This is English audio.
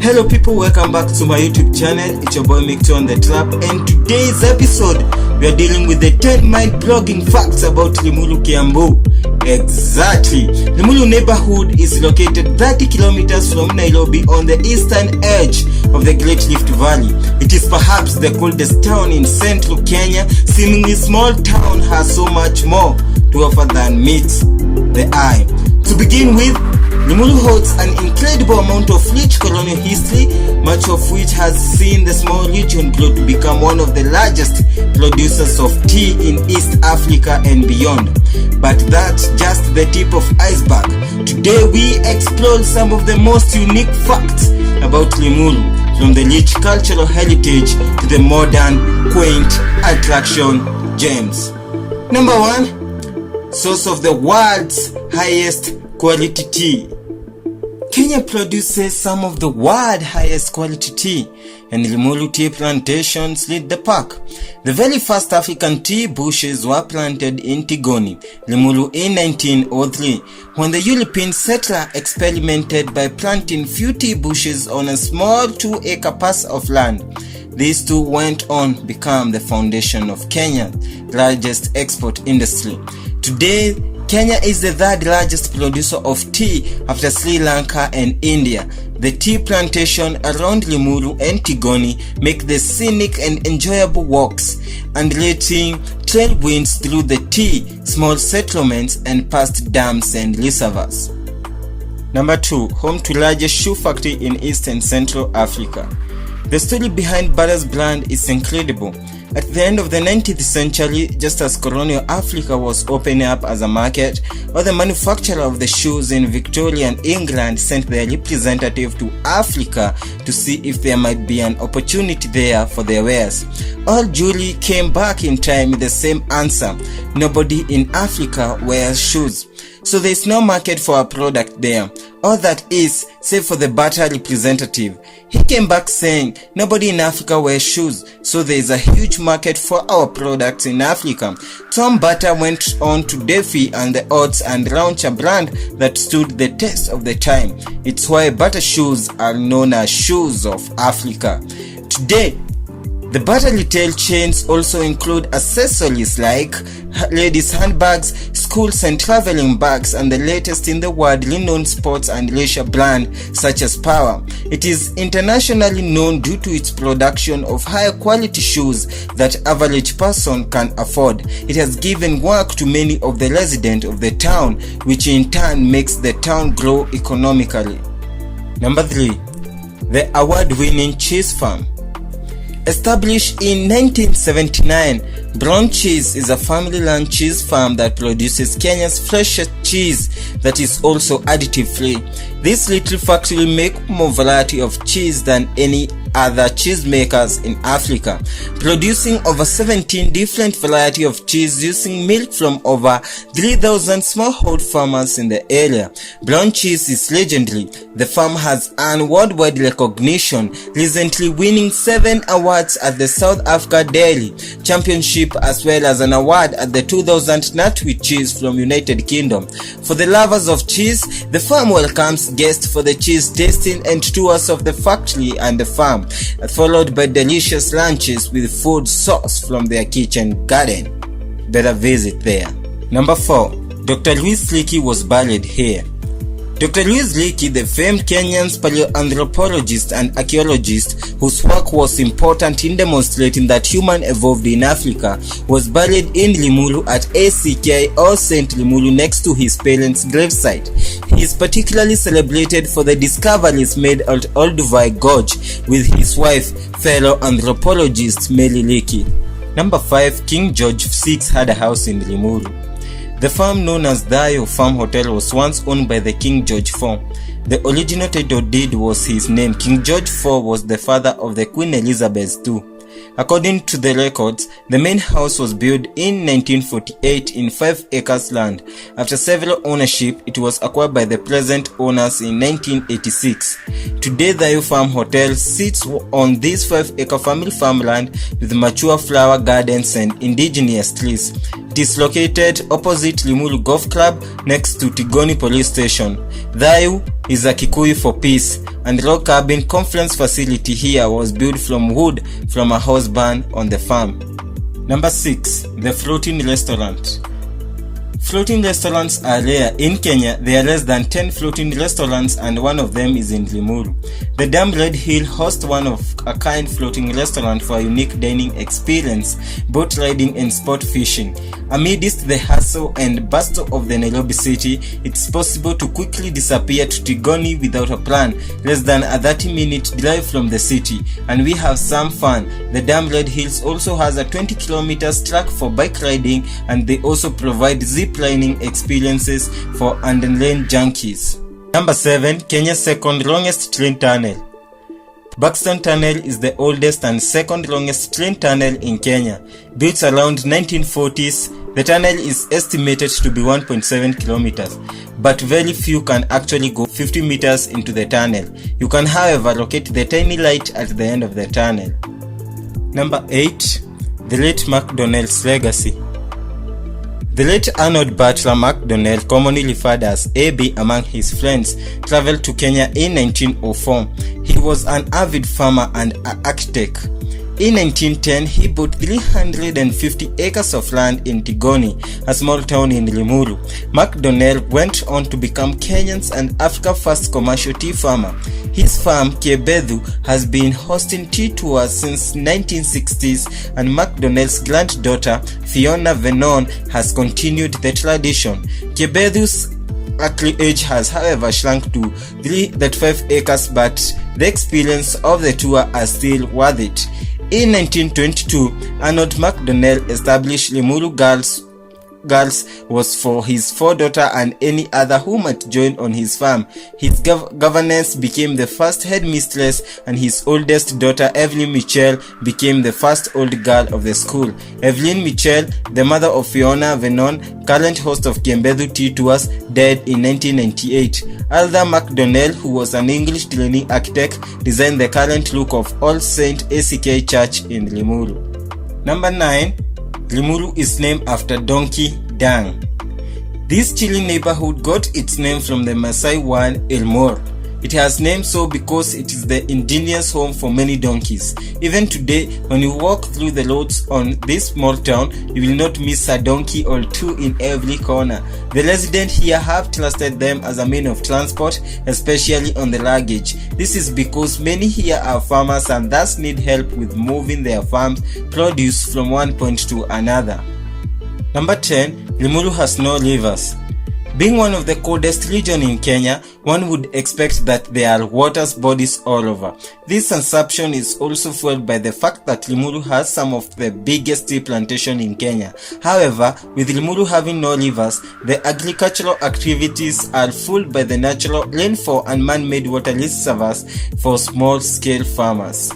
Hello people, welcome back to my YouTube channel. It's your boy Micto on the Trap, and today's episode we are dealing with the 10 mind-blogging facts about Limuru, Kiambu. Exactly. Limuru neighborhood is located 30 kilometers from Nairobi on the eastern edge of the Great Rift Valley. It is perhaps the coldest town in central Kenya. Seemingly small town has so much more to offer than meets the eye. To begin with, Limuru holds an incredible amount of rich colonial history, much of which has seen the small region grow to become one of the largest producers of tea in East Africa and beyond. But that's just the tip of iceberg. Today we explore some of the most unique facts about Limuru, from the rich cultural heritage to the modern, quaint attraction gems. Number 1. Source of the world's highest quality tea. Kenya produces some of the world's highest quality tea, and Limuru tea plantations lead the pack. The very first African tea bushes were planted in Tigoni, Limuru in 1903, when the European settler experimented by planting few tea bushes on a small 2-acre parcel of land. These two went on to become the foundation of Kenya's largest export industry. Today, Kenya is the third largest producer of tea after Sri Lanka and India. The tea plantation around Limuru and Tigoni make the scenic and enjoyable walks, undulating trail winds through the tea, small settlements and past dams and reservoirs. Number 2. Home to largest shoe factory in East and Central Africa. The story behind Bata's brand is incredible. At the end of the 19th century, just as colonial Africa was opening up as a market, all the manufacturer of the shoes in Victorian England sent their representative to Africa to see if there might be an opportunity there for their wares. All jewelry came back in time with the same answer: nobody in Africa wears shoes. So there is no market for our product there. All that is, save for the Bata representative. He came back saying, nobody in Africa wears shoes, so there is a huge market for our products in Africa. Tom Bata went on to defy and the odds and launch a brand that stood the test of the time. It's why Bata shoes are known as shoes of Africa. Today, the Bata retail chains also include accessories like ladies' handbags, schools and traveling bags, and the latest in the world renowned sports and leisure brand such as Power. It is internationally known due to its production of higher quality shoes that average person can afford. It has given work to many of the residents of the town, which in turn makes the town grow economically. Number 3. The award-winning cheese farm. Established in 1979, Brown Cheese is a family-run cheese farm that produces Kenya's freshest cheese that is also additive-free. This little factory makes more variety of cheese than any other cheese makers in Africa, producing over 17 different variety of cheese using milk from over 3,000 smallhold farmers in the area. Brown Cheese is legendary. The farm has earned worldwide recognition, recently winning 7 awards at the South Africa Dairy Championship as well as an award at the 2000 Nutwit Cheese from United Kingdom. For the lovers of cheese, the farm welcomes guests for the cheese tasting and tours of the factory and the farm, followed by delicious lunches with food sourced from their kitchen garden. Better visit there. Number 4. Dr. Louis Leakey was buried here. Dr. Louis Leakey, the famed Kenyan paleoanthropologist and archaeologist whose work was important in demonstrating that human evolved in Africa, was buried in Limuru at ACK or St. Limuru next to his parents' gravesite. He is particularly celebrated for the discoveries made at Olduvai Gorge with his wife, fellow anthropologist Mary Leakey. Number 5. King George VI had a house in Limuru. The farm known as Dayo Farm Hotel was once owned by the King George IV. The original title deed was his name. King George IV was the father of the Queen Elizabeth II. According to the records, the main house was built in 1948 in 5 acres land. After several ownership, it was acquired by the present owners in 1986. Today, the Dayo Farm Hotel sits on this 5-acre family farmland with mature flower gardens and indigenous trees. It is located opposite Limuru Golf Club next to Tigoni Police Station. Thayu is a Kikuyu for peace, and log cabin conference facility here was built from wood from a horse barn on the farm. Number 6. The Floating Restaurant. Floating restaurants are rare. In Kenya, there are less than 10 floating restaurants and one of them is in Limuru. The Dam Red Hill hosts one of a kind floating restaurant for a unique dining experience, boat riding and sport fishing. Amidst the hustle and bustle of the Nairobi city, it's possible to quickly disappear to Tigoni without a plan, less than a 30-minute drive from the city, and we have some fun. The Dam Red Hills also has a 20 kilometers track for bike riding, and they also provide zip lining experiences for adrenaline junkies. Number 7. Kenya's second longest train tunnel. Buxton Tunnel is the oldest and second longest train tunnel in Kenya. Built around 1940s, the tunnel is estimated to be 1.7 kilometers, but very few can actually go 50 meters into the tunnel. You can, however, locate the tiny light at the end of the tunnel. Number 8. The late McDonnell's legacy. The late Arnold Butler McDonnell, commonly referred as AB among his friends, traveled to Kenya in 1904. He was an avid farmer and architect. In 1910, he bought 350 acres of land in Tigoni, a small town in Limuru. McDonnell went on to become Kenya's and Africa's first commercial tea farmer. His farm, Kiebethu, has been hosting tea tours since 1960s, and McDonnell's granddaughter, Fiona Vernon, has continued the tradition. Kiebethu's actual age has, however, shrunk to 35 acres, but the experience of the tour is still worth it. In 1922, Arnold McDonnell established Limuru Girls was for his 4 daughters and any other who might join on his farm. His governess became the first headmistress, and his oldest daughter, Evelyn Mitchell, became the first old girl of the school. Evelyn Mitchell, the mother of Fiona Vernon, current host of Kiebethu Tea Tours, died in 1998. Arthur McDonnell, who was an English training architect, designed the current look of All Saint ACK Church in Limuru. Number 9. Limuru is named after Donkey Dang. This chilling neighborhood got its name from the Maasai word Elmore. It has named so because it is the indigenous home for many donkeys. Even today, when you walk through the roads on this small town, you will not miss a donkey or two in every corner. The residents here have trusted them as a means of transport, especially on the luggage. This is because many here are farmers and thus need help with moving their farms produce from one point to another. Number 10. Limuru has no rivers. Being one of the coldest regions in Kenya, one would expect that there are water bodies all over. This assumption is also fueled by the fact that Limuru has some of the biggest tea plantations in Kenya. However, with Limuru having no rivers, the agricultural activities are fueled by the natural rainfall and man-made water reservoirs for small-scale farmers.